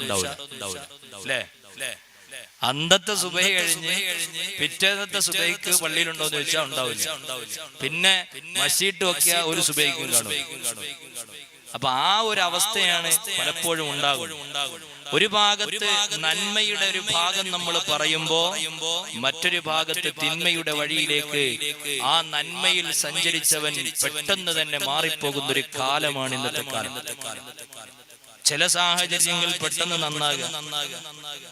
അല്ലേ? അന്നത്തെ സുബഹി കഴിഞ്ഞ് പിറ്റേന്നത്തെ സുബഹിക്ക് പള്ളിയിലുണ്ടോ എന്ന് ചോദിച്ചാൽ ഉണ്ടാവില്ല. പിന്നെ മശീട്ട് നോക്കിയ ഒരു സുബഹിക്കും കാണും. അപ്പൊ ആ ഒരു അവസ്ഥയാണ് പലപ്പോഴും ഉണ്ടാകും. ഒരു ഭാഗത്ത് നന്മയുടെ ഒരു ഭാഗം നമ്മൾ പറയുമ്പോ മറ്റൊരു ഭാഗത്ത് തിന്മയുടെ വഴിയിലേക്ക് ആ നന്മയിൽ സഞ്ചരിച്ചവൻ പെട്ടെന്ന് തന്നെ മാറിപ്പോകുന്ന ഒരു കാലമാണ് ഇന്നത്തെ കാലം. ചില സാഹചര്യങ്ങളിൽ പെട്ടെന്ന് നന്നാകുക,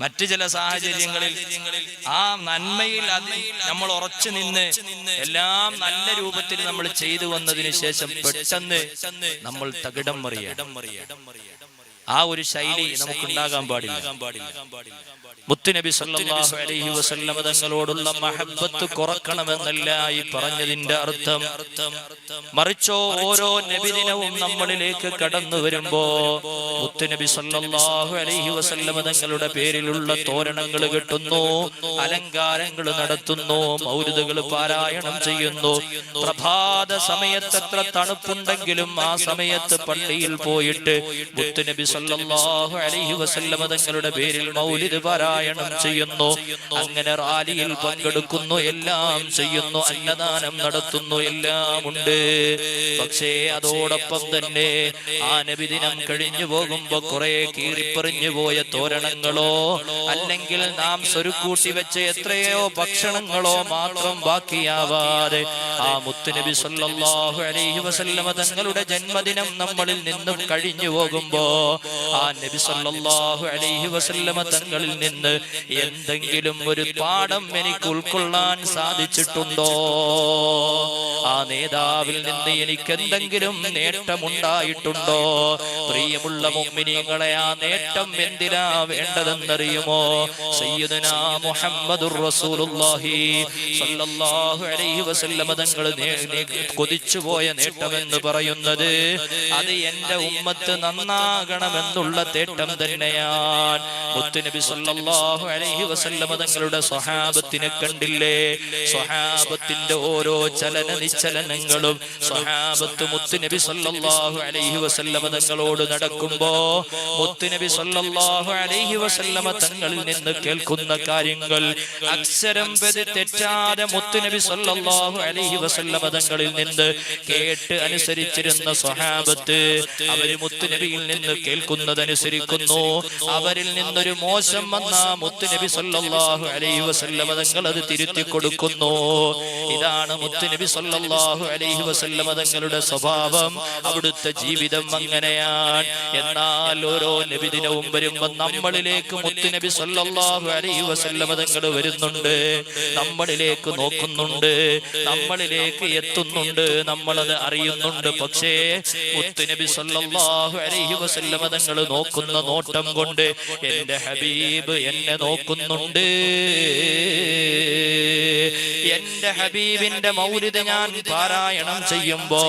മറ്റു ചില സാഹചര്യങ്ങളിൽ ആ നന്മയിൽ നമ്മൾ ഉറച്ചു നിന്ന് എല്ലാം നല്ല രൂപത്തിൽ നമ്മൾ ചെയ്തു വന്നതിന് ശേഷം പെട്ടെന്ന് നമ്മൾ തകിടം മറിയുക. ആ ഒരു ശൈലി നമുക്കുണ്ടാകാൻ പാടില്ല. മുത്തുനബി സല്ലല്ലാഹു അലൈഹി വസല്ലം തങ്ങളോടുള്ള മഹബ്ബത്ത് കുറക്കണമെന്നല്ല ഈ പറഞ്ഞതിന്റെ അർത്ഥം. മറിച്ചോ ഓരോ നബിദിനവും നമ്മളിലേക്ക് കടന്നു വരുമ്പോ മുത്തുനബി സല്ലല്ലാഹു അലൈഹി വസല്ലം തങ്ങളുടെ പേരിലുള്ള തോരണങ്ങൾ കെട്ടുന്നു, അലങ്കാരങ്ങൾ നടത്തുന്നു, മൗലിദുകൾ പാരായണം ചെയ്യുന്നു. പ്രഭാത സമയത്ത് എത്ര തണുപ്പുണ്ടെങ്കിലും ആ സമയത്ത് പള്ളിയിൽ പോയിട്ട് മുത്തുനബി സല്ലല്ലാഹു അലൈഹി വസല്ലം തങ്ങളുടെ പേരിൽ മൗലിദ് പാരായണം ചെയ്യുന്നു. അങ്ങനെ റാലിയിൽ പങ്കെടുക്കുന്നു, എല്ലാം ചെയ്യുന്നു, അന്നദാനം നടത്തുന്നു, എല്ലാം ഉണ്ട്. പക്ഷേ അതോടൊപ്പം തന്നെ ആ നബിദിനം കഴിഞ്ഞു പോകുമ്പോ കുറെ കീറിപ്പറിഞ്ഞു പോയ തോരണങ്ങളോ അല്ലെങ്കിൽ നാം സ്വരുക്കൂട്ടി വെച്ച എത്രയോ ഭക്ഷണങ്ങളോ മാത്രം ബാക്കിയാവാതെ ആ മുത്തുനബി സല്ലല്ലാഹു അലൈഹി വസല്ലം തങ്ങളുടെ ജന്മദിനം നമ്മളിൽ നിന്നും കഴിഞ്ഞു പോകുമ്പോ ആ നബി സല്ലല്ലാഹു അലൈഹി വസല്ലം തങ്ങളിൽ നിന്ന് എന്തെങ്കിലും ഒരു പാഠം എനിക്ക് ഉൾക്കൊള്ളാൻ സാധിച്ചിട്ടുണ്ടോ? ആ നേതാവിൽ നിന്ന് എനിക്ക് എന്തെങ്കിലും നേട്ടമുണ്ടായിട്ടുണ്ടോ? പ്രിയമുള്ള മുഅ്മിനീങ്ങളെ, ആ നേട്ടം എന്തിനാ വേണ്ടതെന്നറിയുമോ? സയ്യിദുനാ മുഹമ്മദുർ റസൂലുള്ളാഹി സ്വല്ലല്ലാഹു അലൈഹി വസല്ലം തങ്ങൾ കൊതിച്ചുപോയ നേട്ടമെന്ന് പറയുന്നത് അത് എന്റെ ഉമ്മത്ത് നന്നാകണമെന്നുള്ള നേട്ടം തന്നെയാണ്. മുത്തുനബി സല്ലല്ലാഹു അലൈഹി വസല്ലം തങ്ങളുടെ സ്വഹാബത്തിനെ കണ്ടില്ലേ? സ്വഹാബത്തിന്റെ ഓരോ ചലന നിശ്ചലനങ്ങളും സ്വഹാബത്ത് മുത്തുനബി സല്ലല്ലാഹു അലൈഹി വസല്ലം തങ്ങളോട് നടക്കുമ്പോ മുത്തുനബി സല്ലല്ലാഹു അലൈഹി വസല്ലം തങ്ങളിൽ നിന്ന് കേൾക്കുന്ന കാര്യങ്ങൾ അക്ഷരം പ്രതി തെറ്റാതെ മുത്തുനബി സല്ലല്ലാഹു അലൈഹി വസല്ലം തങ്ങളിൽ നിന്ന് കേട്ട് അനുസരിച്ചിരുന്ന സ്വഹാബത്ത് അവര് മുത്തുനബിയിൽ നിന്ന് കേൾക്കുന്നതനുസരിക്കുന്നു. അവരിൽ നിന്നൊരു മോശം വന്ന മുത്തുനബി സല്ലല്ലാഹു അലൈഹി വസല്ലം തങ്ങൾ അത് തിരുത്തി കൊടുക്കുന്നു. ഇതാണ് മുത്തുനബി സല്ലല്ലാഹു അലൈഹി വസല്ലം തങ്ങളുടെ സ്വഭാവം. അവിടുത്തെ ജീവിതം അങ്ങനെയാണ്. എന്നാൽ ഓരോ നബിദിനവും വരുമ്പോൾ നമ്മളിലേക്ക് മുത്തുനബി സല്ലല്ലാഹു അലൈഹി വസല്ലം തങ്ങൾ വരുന്നുണ്ട്, നമ്മളിലേക്ക് നോക്കുന്നുണ്ട്, നമ്മളിലേക്ക് എത്തുന്നുണ്ട്, നമ്മളത് അറിയുന്നുണ്ട്. പക്ഷേ മുത്തുനബി സല്ലല്ലാഹു അലൈഹി വസല്ലം തങ്ങൾ നോക്കുന്ന നോട്ടം കൊണ്ട് എന്റെ ഹബീബ് എന്നെ നോക്കുന്നുണ്ട്. എന്റെ ഹബീബിന്റെ മൗലിദ് ഞാൻ പാരായണം ചെയ്യുമ്പോ,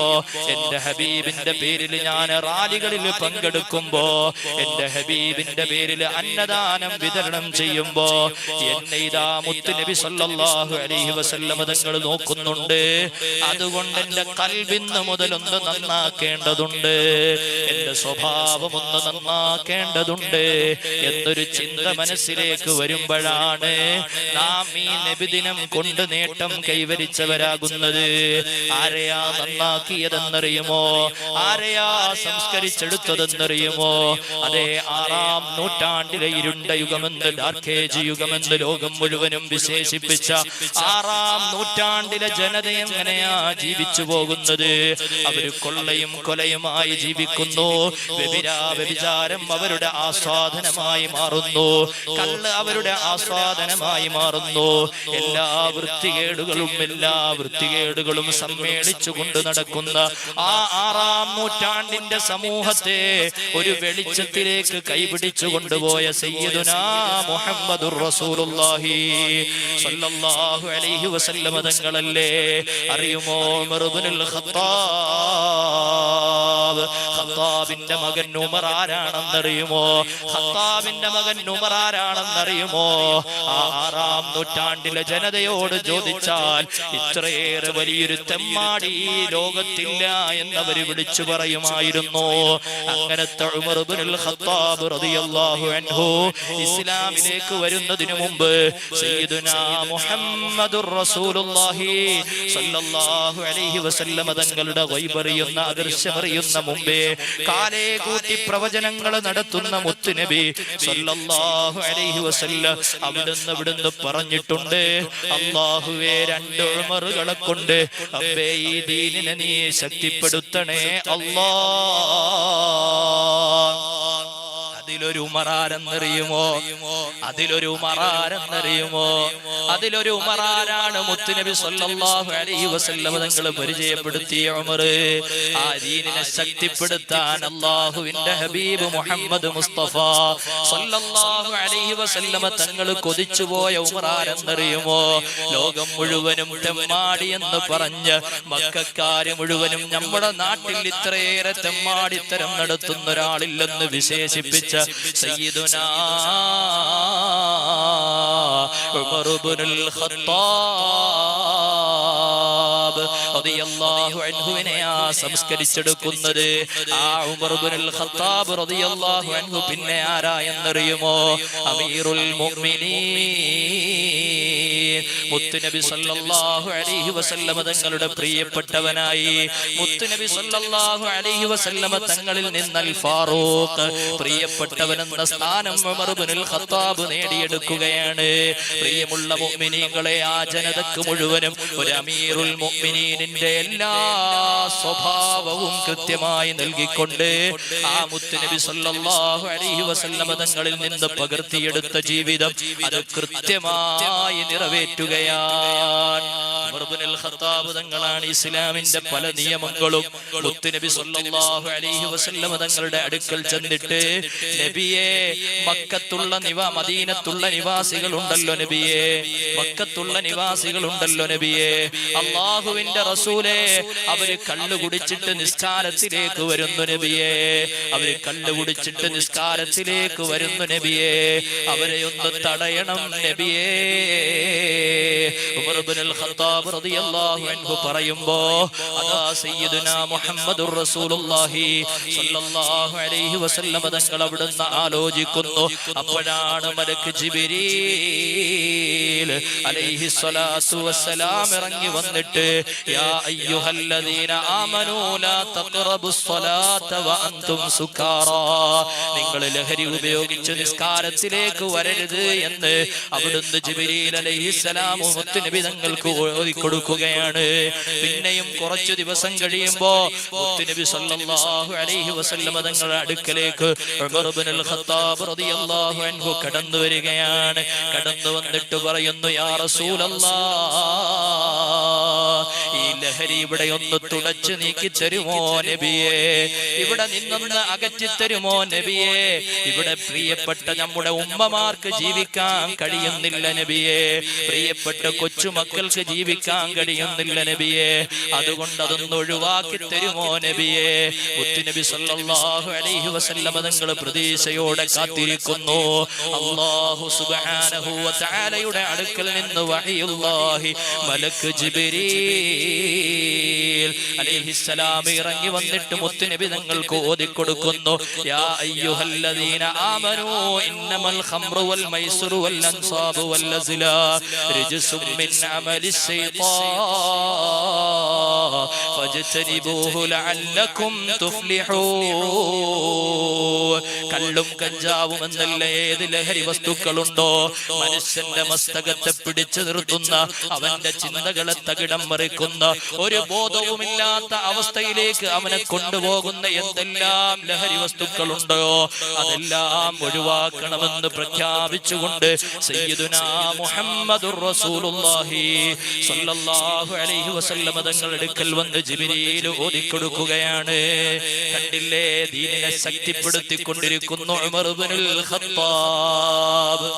എന്റെ ഹബീബിന്റെ പേരിൽ ഞാൻ റാലികളിൽ പങ്കെടുക്കുമ്പോ, എന്റെ ഹബീബിന്റെ പേരിൽ അന്നദാനം വിതരണം ചെയ്യുമ്പോ എന്നെ ഇതാ മുത്തുനബി സല്ലല്ലാഹു അലൈഹി വസല്ലം തങ്ങൾ നോക്കുന്നുണ്ട്. അതുകൊണ്ട് എന്റെ ഖൽബിന്ന് മുതലൊന്ന് നന്നാക്കേണ്ടതുണ്ട്, എന്റെ സ്വഭാവം ഒന്ന് നന്നാക്കേണ്ടതുണ്ട് എന്നൊരു ചിന്ത മനസ്സിലേക്ക് വരുമ്പോഴാണ് നാം ഈ നബിദിനം കൊണ്ട് നേട്ടം കൈവരിച്ചവരാകുന്നത്. ആരെയാ നന്നാക്കിയതെന്നറിയുമോ? ആരെയാ സംസ്കരിച്ചെടുത്തതെന്നറിയുമോ? അതേ 6-ാം നൂറ്റാണ്ടിലെ ഇരുണ്ട യുഗമെന്ന്, ഡാർക്കേജ് യുഗമെന്ന് ലോകം മുഴുവനും വിശേഷിപ്പിച്ച 6-ാം നൂറ്റാണ്ടിലെ ജനത എങ്ങനെയാ ജീവിച്ചു പോകുന്നത്? അവര് കൊള്ളയും കൊലയുമായി ജീവിക്കുന്നു. വ്യഭിചാരം അവരുടെ ആസ്വാദനമായി മാറുന്നു. കള്ള് അവരുടെ ആസ്വാദനമായി മാറുന്നു. എല്ലാ വൃത്തികേടുകളും സമ്മേളിച്ചു കൊണ്ട് നടക്കുന്ന ആ 6-ാം നൂറ്റാണ്ടിന്റെ സമൂഹത്തെ ഒരു വെളിച്ചത്തിലേക്ക് കൈപിടിച്ചു കൊണ്ടുപോയ സയ്യിദുനാ മുഹമ്മദുർ റസൂലുള്ളാഹി സ്വല്ലല്ലാഹു അലൈഹി വസല്ലം തങ്ങളല്ലേ? അറിയുമോ? ഉമർ ഇബ്നുൽ ഖത്താബ് ഖത്താബിന്റെ മകൻ ഉമർ ആരാണെന്നറിയുമോ? ഖത്താബിന്റെ മകൻ ഉമർ ആരാണെന്നറിയുമോ? ആ 6-ാം നൂറ്റാണ്ടിലെ ജനതയോട് ചോദിച്ചാൽ ഇത്രയേറെ വലിയൊരു തെമ്മാടി ഈ ലോകത്തില്ല എന്നവര് വിളിച്ചു പറയുമായിരുന്നു. അങ്ങനത്തെ ഉമർ ഇബ്നുൽ ഖത്താബ് റളിയല്ലാഹു അൻഹു ഇസ്ലാമിലേക്ക് വരുന്നതിനു മുമ്പ് സയ്യിദുനാ മുഹമ്മദുർ റസൂലുള്ളാഹി സ്വല്ലല്ലാഹു അലൈഹി വസല്ലം തങ്ങളുടെ ഗൈബറിയുന്ന അദൃശ്യമറിയുന്ന മുമ്പേ കാലേ കൂട്ടി പ്രവചനങ്ങൾ നടത്തുന്ന മുത്തുനബി സ്വല്ലല്ലാഹു അലൈഹി വസല്ലം അവിടുന്ന് പറഞ്ഞിട്ടുണ്ട്, അല്ലാഹുവേ 2 ഉമറുകളെ കൊണ്ട് റബ്ബേ ഈ ദീനിനെ നീ ശക്തിപ്പെടുത്തണേ അല്ലാഹ്. അതിലൊരു ഉമറാരെന്നറിയുമോ? അതിലൊരു ഉമറാരാണ് മുത്തുനബി സ്വല്ലല്ലാഹു അലൈഹി വസല്ലം തങ്ങൾ പരിചയപ്പെടുത്തിയ ഉമർ. ആ ദീനിനെ ശക്തിപ്പെടുത്താൻ അല്ലാഹുവിന്റെ ഹബീബ് മുഹമ്മദ് മുസ്തഫ സ്വല്ലല്ലാഹു അലൈഹി വസല്ലം തങ്ങൾ കൊതിച്ചുപോയ ഉമറാരെന്നറിയുമോ? ലോകം മുഴുവനും തെമ്മാടി എന്ന് പറഞ്ഞ് മക്കക്കാര് മുഴുവനും നമ്മുടെ നാട്ടിൽ ഇത്രയേറെ തെമ്മാടിത്തരം നടത്തുന്ന ഒരാളില്ലെന്ന് വിശേഷിപ്പിച്ച സയ്യിദുനാ ഉമർ ഇബ്നുൽ ഖത്താബ് റളിയല്ലാഹു അൻഹുവിനെ സംസ്കരിച്ചെടുക്കുന്നത് ആ ഉമർ ഇബ്നുൽ ഖത്താബ് റളിയല്ലാഹു അൻഹു പിന്നെ ആരായെന്നറിയുമോ? അമീറുൽ മുഅ്മിനീൻ മുത്തുനബി സല്ലല്ലാഹു അലൈഹി വസല്ലം തങ്ങളുടെ പ്രിയപ്പെട്ടവനായി മുത്തുനബി സല്ലല്ലാഹു അലൈഹി വസല്ലം തങ്ങളിൽ നിന്ന് അൽ ഫാറൂഖ് പ്രിയപ്പെട്ടവനെന്ന സ്ഥാനം ഉമർ ഇബ്നുൽ ഖത്താബ് നേടിയെടുക്കുകയാണ്. പ്രിയമുള്ള മുഅ്മിനീങ്ങളെ, ആ ജനതക്ക് മുഴുവനും ഒരു അമീറുൽ മുഅ്മിനീനിന്റെ എല്ലാ സ്വഭാവവും കൃത്യമായി നൽകിക്കൊണ്ട് ആ മുത്തുനബി സല്ലല്ലാഹു അലൈഹി വസല്ലം തങ്ങളിൽ നിന്ന് പകർത്തിയെടുത്ത ജീവിതം അത് കൃത്യമായി നിറവേറ്റുകയാണ്. ഉമർ ഇബ്നുൽ ഖത്താബ് തങ്ങളാണ് ഇസ്ലാമിന്റെ പല നിയമങ്ങളും മുത്തുനബി സല്ലല്ലാഹു അലൈഹി വസല്ലം തങ്ങളുടെ അടുക്കൽ ചെന്നിട്ട്, നബിയെ, മദീനത്തുള്ള നിവാസികളുണ്ടല്ലോ നബിയെ, മക്കത്തുള്ള നിവാസികളുണ്ടല്ലോ നബിയെ, അല്ലാഹുവിന്റെ റസൂലേ, അവര് കള്ളു കുടിച്ചിട്ട് നിസ്കാരത്തിലേക്ക് വരുന്നു നബിയെ, അവര് കള്ളു കുടിച്ചിട്ട് നിസ്കാരത്തിലേക്ക് വരുന്നു നബിയെ, അവരെ ഒന്ന് തടയണം നബിയെ. ഉമർ ഇബ്നുൽ ഖത്താബ് റളിയല്ലാഹു അൻഹു പറയുമ്പോ അതാ സയ്യിദുനാ മുഹമ്മദുർ റസൂലുള്ളാഹി സ്വല്ലല്ലാഹു അലൈഹി വസല്ലം തങ്ങൾ അവിടുന്ന് ആലോചിക്കുന്നു. അപ്പോഴാണ് മലക്ക് ജിബ്രീൽ അലൈഹിസ്സലാത്തു വസ്സലാം ഇറങ്ങി വന്നിട്ട്, യാ അയ്യുഹല്ലദീന ആമനൂ ലാ തഖറബുസ് സ്വലാത്ത വഅൻതും സുകാറാ, നിങ്ങൾ ലഹരി ഉപയോഗിച്ച് നിസ്കാരത്തിലേക്ക് വരരുത് എന്ന് അവിടുന്ന് ജിബ്രീൽ അലൈഹിസ്സലാം മുത്തുനബി തങ്ങൾക്ക് ഓതി കൊടുക്കുകയാണ്. പിന്നെയും കുറച്ചു ദിവസം കഴിയുമ്പോ മുത്തുനബി സല്ലല്ലാഹു അലൈഹി വസല്ലം തങ്ങളുടെ അടുക്കലേക്ക് ഉമർ ഇബ്നുൽ ഖത്താബ് റളിയല്ലാഹു അൻഹു കടന്നു വരികയാണ്. കടന്നു വന്നിട്ട് പറയുന്നു, യാ റസൂലല്ലാഹ്, ഈ ലഹരി ഇവിടെ ഒന്ന് തുടച്ചു നീക്കി തരുമോ നബിയെ, ഇവിടെ നിന്നൊന്ന് അകറ്റി തരുമോ നബിയെ, ഇവിടെ പ്രിയപ്പെട്ട നമ്മുടെ ഉമ്മമാർക്ക് ജീവിക്കാൻ കഴിയുന്നില്ല നബിയെ, പ്രിയപ്പെട്ട കൊച്ചുമക്കൾക്ക് ജീവിക്കാൻ കഴിയുന്നില്ല നബിയെ, അതുകൊണ്ട് അതൊന്ന് ഒഴിവാക്കി തരുമോ നബിയെ. മുത്തുനബി സല്ലല്ലാഹു അലൈഹി വസല്ലം തങ്ങൾ പ്രതീക്ഷയോടെ കാത്തിരിക്കുന്നു. അല്ലാഹു സുബ്ഹാനഹു വ തആലയുടെ അടുക്കൽ നിന്ന് വഹയുല്ലാഹി മലക്ക് ജിബ്രീൽ അലൈഹിസ്സലാം ഇറങ്ങി വന്നിട്ട് മുത്തുനബി തങ്ങൾക്ക് ഓതി കൊടുക്കുന്നു, യാ അയ്യുഹല്ലദീന ആമനൂ ഇന്നമൽ ഖംറു വൽ മൈസിറു വൽ അൻസാബു വൽ അസ്ലാം റിജ്സും മിൻ അമലിശ് ശൈത്താൻ ഫജ്തനിബൂഹു ലഅല്ലകും തുഫ്ലിഹൂൻ. കള്ളും കഞ്ചാവും എന്നല്ല ഏത് ലഹരി വസ്തുക്കളുണ്ടോ മനുഷ്യന്റെ മസ്തകത്തെ പിടിച്ചു നിർത്തുന്ന, അവന്റെ ചിന്തകളെ തകിടം മറിക്കുന്ന, ഒരു ബോധവുമില്ലാത്ത അവസ്ഥയിലേക്ക് അവനെ കൊണ്ടുപോകുന്ന എന്തെല്ലാം ലഹരി വസ്തുക്കളുണ്ടോ അതെല്ലാം ഒഴിവാക്കണമെന്ന് പ്രഖ്യാപിച്ചുകൊണ്ട് സയ്യിദുനാ മുഹമ്മദുർ റസൂലുള്ളാഹി സ്വല്ലല്ലാഹു അലൈഹി വസല്ലം തങ്ങളുടെ അടുക്കൽ വന്ന് ജിബ്രീൽ ഓതിക്കൊടുക്കുകയാണ്. കണ്ടില്ലേ, ദീനിനെ ശക്തിപ്പെടുത്തിക്കൊണ്ടിരിക്കുന്നു ഉമർ ഇബ്നുൽ ഖത്താബ്.